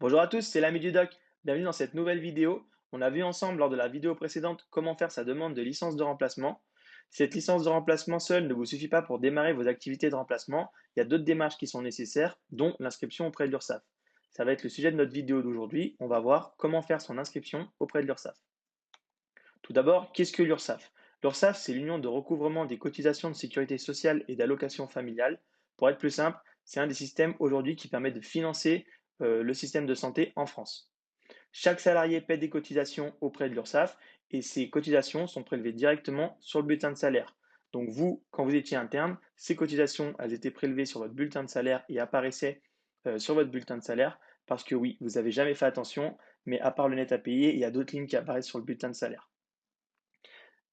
Bonjour à tous, c'est l'ami du doc. Bienvenue dans cette nouvelle vidéo. On a vu ensemble lors de la vidéo précédente comment faire sa demande de licence de remplacement. Cette licence de remplacement seule ne vous suffit pas pour démarrer vos activités de remplacement. Il y a d'autres démarches qui sont nécessaires, dont l'inscription auprès de l'URSSAF. Ça va être le sujet de notre vidéo d'aujourd'hui. On va voir comment faire son inscription auprès de l'URSSAF. Tout d'abord, qu'est-ce que l'URSSAF? L'URSSAF, c'est l'union de recouvrement des cotisations de sécurité sociale et d'allocations familiales. Pour être plus simple, c'est un des systèmes aujourd'hui qui permet de financer le système de santé en France. Chaque salarié paie des cotisations auprès de l'URSSAF et ces cotisations sont prélevées directement sur le bulletin de salaire. Donc vous, quand vous étiez interne, ces cotisations, elles étaient prélevées sur votre bulletin de salaire et apparaissaient sur votre bulletin de salaire parce que oui, vous n'avez jamais fait attention, mais à part le net à payer, il y a d'autres lignes qui apparaissent sur le bulletin de salaire.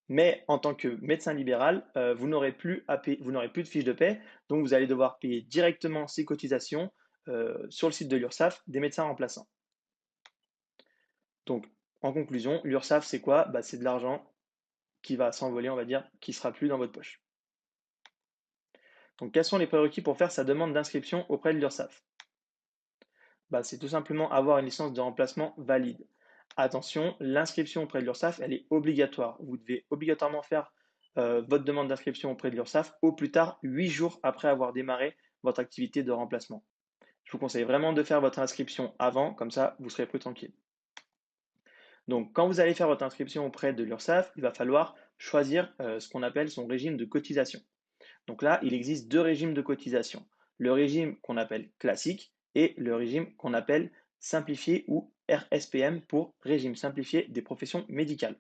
Mais en tant que médecin libéral, vous n'aurez plus à payer, vous n'aurez plus de fiche de paie, donc vous allez devoir payer directement ces cotisations sur le site de l'URSSAF des médecins remplaçants. Donc, en conclusion, l'URSSAF, c'est quoi? Bah, c'est de l'argent qui va s'envoler, on va dire, qui sera plus dans votre poche. Donc, quels sont les prérequis pour faire sa demande d'inscription auprès de l'URSSAF? Bah, c'est tout simplement avoir une licence de remplacement valide. Attention, l'inscription auprès de l'URSSAF, elle est obligatoire. Vous devez obligatoirement faire votre demande d'inscription auprès de l'URSSAF au plus tard 8 jours après avoir démarré votre activité de remplacement. Je vous conseille vraiment de faire votre inscription avant, comme ça, vous serez plus tranquille. Donc, quand vous allez faire votre inscription auprès de l'URSSAF, il va falloir choisir ce qu'on appelle son régime de cotisation. Donc là, il existe deux régimes de cotisation. Le régime qu'on appelle classique et le régime qu'on appelle simplifié ou RSPM pour régime simplifié des professions médicales.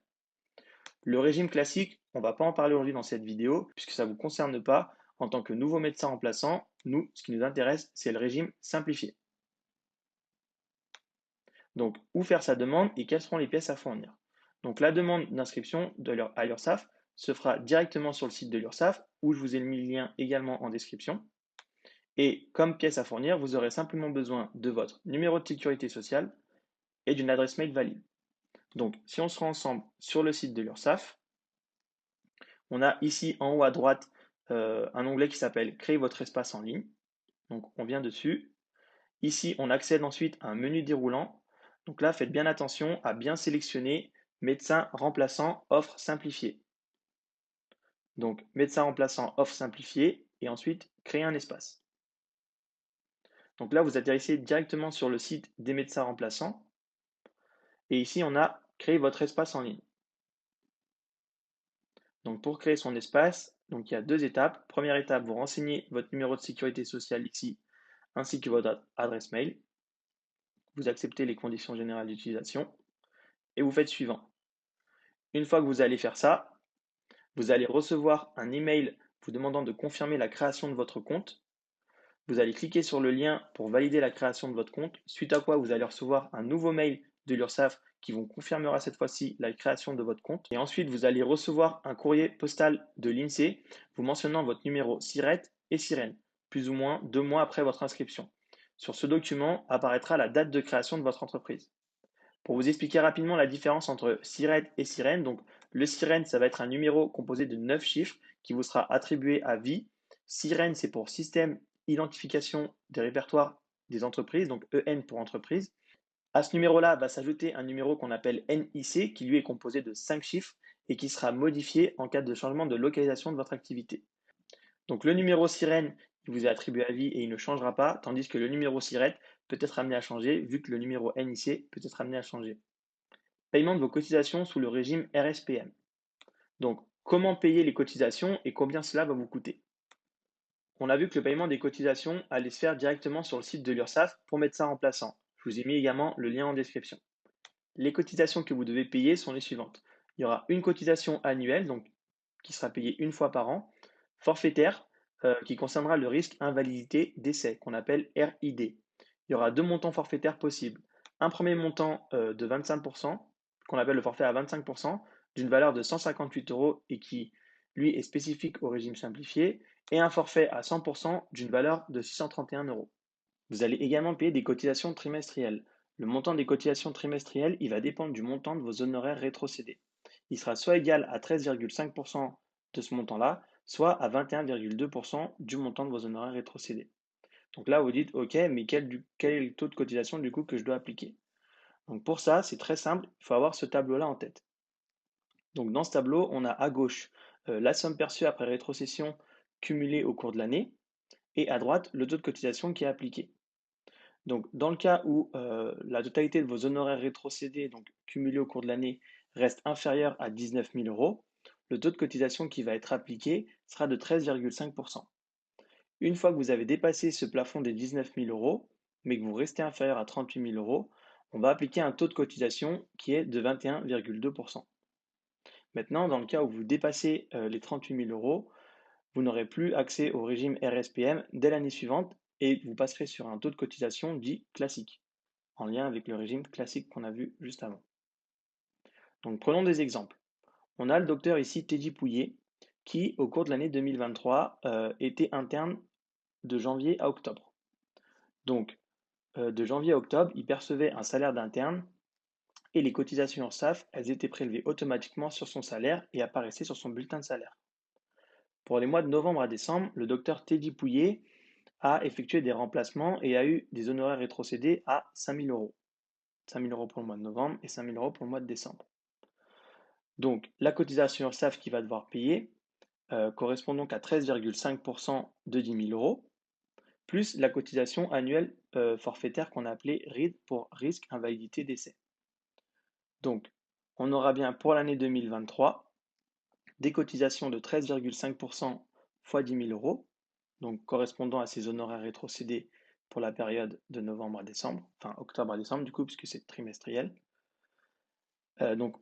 Le régime classique, on ne va pas en parler aujourd'hui dans cette vidéo puisque ça ne vous concerne pas. En tant que nouveau médecin remplaçant, nous, ce qui nous intéresse, c'est le régime simplifié. Donc, où faire sa demande et quelles seront les pièces à fournir. Donc, la demande d'inscription à l'URSSAF se fera directement sur le site de l'URSSAF, où je vous ai mis le lien également en description. Et comme pièce à fournir, vous aurez simplement besoin de votre numéro de sécurité sociale et d'une adresse mail valide. Donc, si on se rend ensemble sur le site de l'URSSAF, on a ici en haut à droite un onglet qui s'appelle Créer votre espace en ligne. Donc, on vient dessus. Ici, on accède ensuite à un menu déroulant. Donc là, faites bien attention à bien sélectionner médecin remplaçant offre simplifiée. Donc, médecin remplaçant offre simplifiée et ensuite créer un espace. Donc là, vous atterrissez directement sur le site des médecins remplaçants et ici, on a créé votre espace en ligne. Donc, pour créer son espace, donc il y a deux étapes. Première étape, vous renseignez votre numéro de sécurité sociale ici ainsi que votre adresse mail. Vous acceptez les conditions générales d'utilisation et vous faites suivant. Une fois que vous allez faire ça, vous allez recevoir un email vous demandant de confirmer la création de votre compte. Vous allez cliquer sur le lien pour valider la création de votre compte, suite à quoi vous allez recevoir un nouveau mail de l'URSSAF qui vous confirmera cette fois-ci la création de votre compte. Et ensuite, vous allez recevoir un courrier postal de l'INSEE vous mentionnant votre numéro SIRET et SIREN, plus ou moins 2 mois après votre inscription. Sur ce document apparaîtra la date de création de votre entreprise. Pour vous expliquer rapidement la différence entre SIRET et SIREN, donc le SIREN, ça va être un numéro composé de 9 chiffres qui vous sera attribué à vie. SIREN, c'est pour Système Identification des répertoires des entreprises, donc EN pour entreprise. À ce numéro-là va s'ajouter un numéro qu'on appelle NIC qui lui est composé de 5 chiffres et qui sera modifié en cas de changement de localisation de votre activité. Donc le numéro sirène, il vous est attribué à vie et il ne changera pas, tandis que le numéro SIRET peut être amené à changer, vu que le numéro NIC peut être amené à changer. Paiement de vos cotisations sous le régime RSPM. Donc, comment payer les cotisations et combien cela va vous coûter? On a vu que le paiement des cotisations allait se faire directement sur le site de l'URSSAF pour médecins remplaçants. Je vous ai mis également le lien en description. Les cotisations que vous devez payer sont les suivantes. Il y aura une cotisation annuelle, donc qui sera payée une fois par an, forfaitaire, qui concernera le risque invalidité décès, qu'on appelle RID. Il y aura deux montants forfaitaires possibles. Un premier montant de 25%, qu'on appelle le forfait à 25%, d'une valeur de 158 euros et qui, lui, est spécifique au régime simplifié, et un forfait à 100% d'une valeur de 631 euros. Vous allez également payer des cotisations trimestrielles. Le montant des cotisations trimestrielles, il va dépendre du montant de vos honoraires rétrocédés. Il sera soit égal à 13,5% de ce montant-là, soit à 21,2% du montant de vos honoraires rétrocédés. Donc là, vous dites, OK, mais quel est le taux de cotisation du coup que je dois appliquer? Donc pour ça, c'est très simple, il faut avoir ce tableau-là en tête. Donc dans ce tableau, on a à gauche la somme perçue après rétrocession cumulée au cours de l'année et à droite le taux de cotisation qui est appliqué. Donc dans le cas où la totalité de vos honoraires rétrocédés, donc cumulés au cours de l'année, reste inférieur à 19 000 euros, le taux de cotisation qui va être appliqué sera de 13,5%. Une fois que vous avez dépassé ce plafond des 19 000 euros, mais que vous restez inférieur à 38 000 euros, on va appliquer un taux de cotisation qui est de 21,2%. Maintenant, dans le cas où vous dépassez les 38 000 euros, vous n'aurez plus accès au régime RSPM dès l'année suivante et vous passerez sur un taux de cotisation dit classique, en lien avec le régime classique qu'on a vu juste avant. Donc prenons des exemples. On a le docteur ici Teddy Pouillet qui, au cours de l'année 2023, était interne de janvier à octobre. Donc, de janvier à octobre, il percevait un salaire d'interne et les cotisations URSSAF, elles étaient prélevées automatiquement sur son salaire et apparaissaient sur son bulletin de salaire. Pour les mois de novembre à décembre, le docteur Teddy Pouillet a effectué des remplacements et a eu des honoraires rétrocédés à 5 000 euros. 5 000 euros pour le mois de novembre et 5 000 euros pour le mois de décembre. Donc, la cotisation URSSAF qu'il va devoir payer correspond donc à 13,5% de 10 000 euros, plus la cotisation annuelle forfaitaire qu'on a appelée RID pour risque, invalidité, décès. Donc, on aura bien pour l'année 2023 des cotisations de 13,5% fois 10 000 euros, donc correspondant à ces honoraires rétrocédés pour la période de novembre à décembre, enfin octobre à décembre du coup, puisque c'est trimestriel. Donc,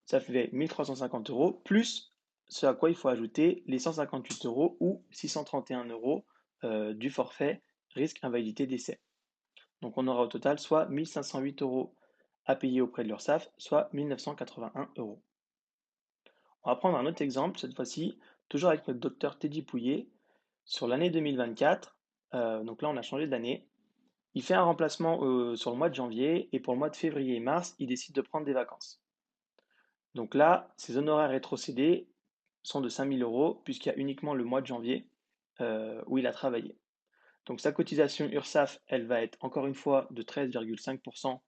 ça fait 1 350 euros, plus ce à quoi il faut ajouter les 158 euros ou 631 euros du forfait risque, invalidité, décès. Donc, on aura au total soit 1 508 euros à payer auprès de l'URSSAF, soit 1 981 euros. On va prendre un autre exemple, cette fois-ci, toujours avec notre docteur Teddy Pouillet. Sur l'année 2024, donc là on a changé d'année, il fait un remplacement sur le mois de janvier et pour le mois de février et mars, il décide de prendre des vacances. Donc là, ses honoraires rétrocédés sont de 5 000 euros puisqu'il y a uniquement le mois de janvier où il a travaillé. Donc sa cotisation URSSAF, elle va être encore une fois de 13,5%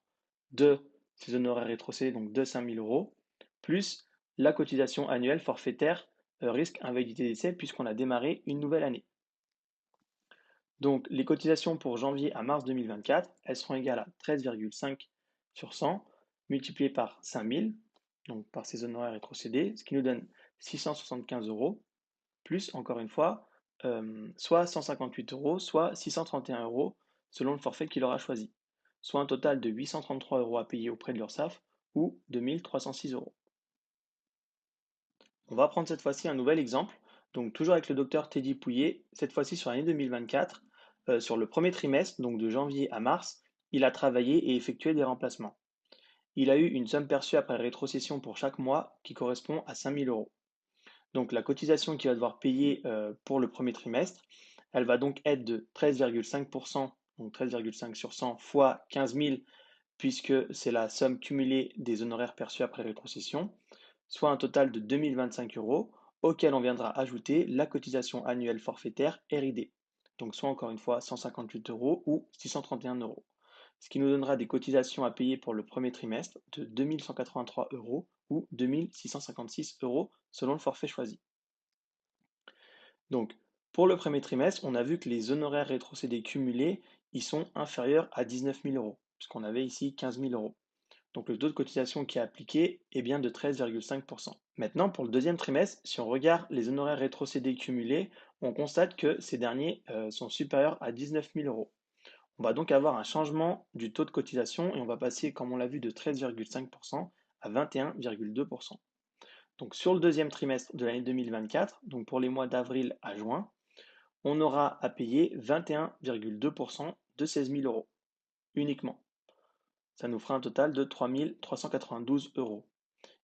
de ses honoraires rétrocédés, donc de 5 000 euros, plus la cotisation annuelle forfaitaire risque, invalidité, décès, puisqu'on a démarré une nouvelle année. Donc les cotisations pour janvier à mars 2024, elles seront égales à 13,5 sur 100 multiplié par 5 000, donc par ces honoraires rétrocédés, ce qui nous donne 675 euros, plus encore une fois, soit 158 euros, soit 631 euros selon le forfait qu'il aura choisi, soit un total de 833 euros à payer auprès de l'URSSAF ou 2 306 euros. On va prendre cette fois-ci un nouvel exemple, donc toujours avec le docteur Teddy Pouillet, cette fois-ci sur l'année 2024. Sur le premier trimestre, donc de janvier à mars, il a travaillé et effectué des remplacements. Il a eu une somme perçue après rétrocession pour chaque mois qui correspond à 5 000 euros. Donc la cotisation qu'il va devoir payer pour le premier trimestre, elle va donc être de 13,5%, donc 13,5 sur 100 fois 15 000, puisque c'est la somme cumulée des honoraires perçus après rétrocession, soit un total de 2 025 euros, auquel on viendra ajouter la cotisation annuelle forfaitaire RID, donc soit encore une fois 158 euros ou 631 euros, ce qui nous donnera des cotisations à payer pour le premier trimestre de 2 183 euros ou 2 656 euros selon le forfait choisi. Donc, pour le premier trimestre, on a vu que les honoraires rétrocédés cumulés, ils sont inférieurs à 19 000 euros, puisqu'on avait ici 15 000 euros. Donc le taux de cotisation qui est appliqué est bien de 13,5%. Maintenant, pour le deuxième trimestre, si on regarde les honoraires rétrocédés cumulés, on constate que ces derniers sont supérieurs à 19 000 euros. On va donc avoir un changement du taux de cotisation et on va passer, comme on l'a vu, de 13,5% à 21,2%. Donc sur le deuxième trimestre de l'année 2024, donc pour les mois d'avril à juin, on aura à payer 21,2% de 16 000 euros uniquement. Ça nous fera un total de 3 392 euros.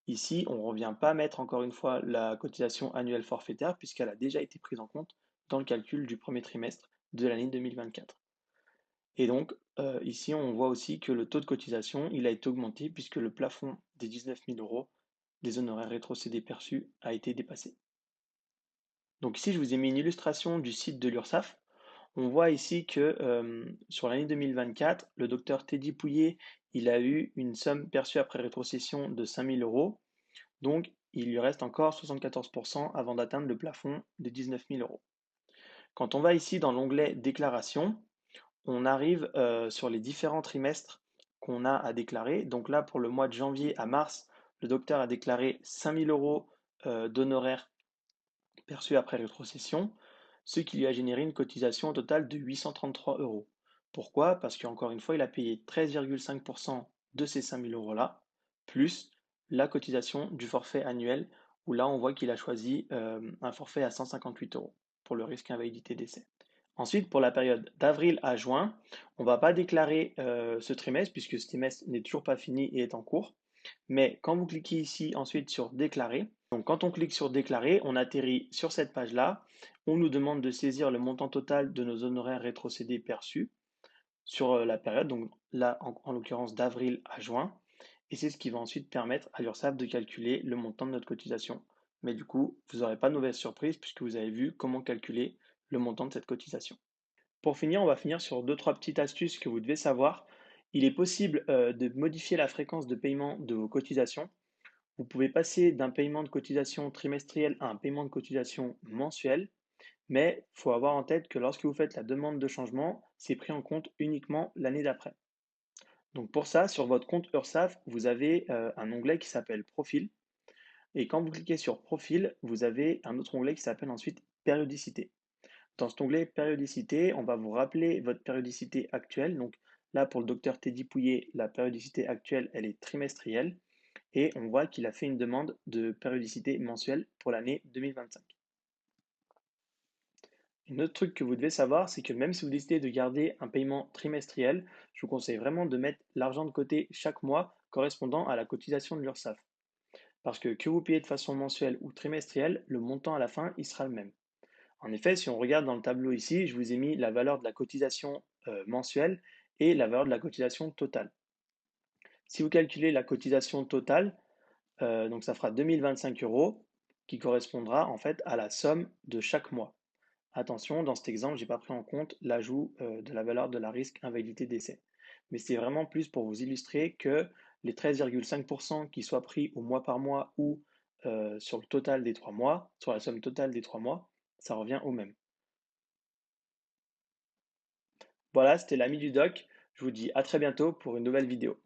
Ici, on ne revient pas mettre encore une fois la cotisation annuelle forfaitaire puisqu'elle a déjà été prise en compte dans le calcul du premier trimestre de l'année 2024. Et donc, ici, on voit aussi que le taux de cotisation, il a été augmenté puisque le plafond des 19 000 euros des honoraires rétrocédés perçus a été dépassé. Donc ici, je vous ai mis une illustration du site de l'URSSAF. On voit ici que sur l'année 2024, le docteur Teddy Pouillet, il a eu une somme perçue après rétrocession de 5 000 euros. Donc, il lui reste encore 74% avant d'atteindre le plafond de 19 000 euros. Quand on va ici dans l'onglet déclaration, on arrive sur les différents trimestres qu'on a à déclarer. Donc là, pour le mois de janvier à mars, le docteur a déclaré 5 000 euros d'honoraires perçus après rétrocession, ce qui lui a généré une cotisation totale de 833 euros. Pourquoi? Parce qu'encore une fois, il a payé 13,5% de ces 5 000 euros-là, plus la cotisation du forfait annuel, où là, on voit qu'il a choisi un forfait à 158 euros pour le risque invalidité décès. Ensuite, pour la période d'avril à juin, on ne va pas déclarer ce trimestre puisque ce trimestre n'est toujours pas fini et est en cours. Mais quand vous cliquez ici ensuite sur déclarer, donc quand on clique sur déclarer, on atterrit sur cette page-là. On nous demande de saisir le montant total de nos honoraires rétrocédés perçus sur la période, donc là en l'occurrence d'avril à juin. Et c'est ce qui va ensuite permettre à l'URSSAF de calculer le montant de notre cotisation. Mais du coup, vous n'aurez pas de mauvaise surprise puisque vous avez vu comment calculer le montant de cette cotisation. Pour finir, on va finir sur deux, trois petites astuces que vous devez savoir. Il est possible de modifier la fréquence de paiement de vos cotisations. Vous pouvez passer d'un paiement de cotisation trimestriel à un paiement de cotisation mensuel, mais il faut avoir en tête que lorsque vous faites la demande de changement, c'est pris en compte uniquement l'année d'après. Donc pour ça, sur votre compte URSSAF, vous avez un onglet qui s'appelle Profil. Et quand vous cliquez sur Profil, vous avez un autre onglet qui s'appelle ensuite Périodicité. Dans cet onglet périodicité, on va vous rappeler votre périodicité actuelle. Donc là, pour le docteur Teddy Pouillet, la périodicité actuelle, elle est trimestrielle. Et on voit qu'il a fait une demande de périodicité mensuelle pour l'année 2025. Un autre truc que vous devez savoir, c'est que même si vous décidez de garder un paiement trimestriel, je vous conseille vraiment de mettre l'argent de côté chaque mois correspondant à la cotisation de l'URSSAF. Parce que vous payez de façon mensuelle ou trimestrielle, le montant à la fin, il sera le même. En effet, si on regarde dans le tableau ici, je vous ai mis la valeur de la cotisation mensuelle et la valeur de la cotisation totale. Si vous calculez la cotisation totale, donc ça fera 2025 euros qui correspondra en fait à la somme de chaque mois. Attention, dans cet exemple, je n'ai pas pris en compte l'ajout de la valeur de la risque invalidité décès. Mais c'est vraiment plus pour vous illustrer que les 13,5% qui soient pris au mois par mois ou sur le total des 3 mois, sur la somme totale des 3 mois, ça revient au même. Voilà, c'était l'ami du doc. Je vous dis à très bientôt pour une nouvelle vidéo.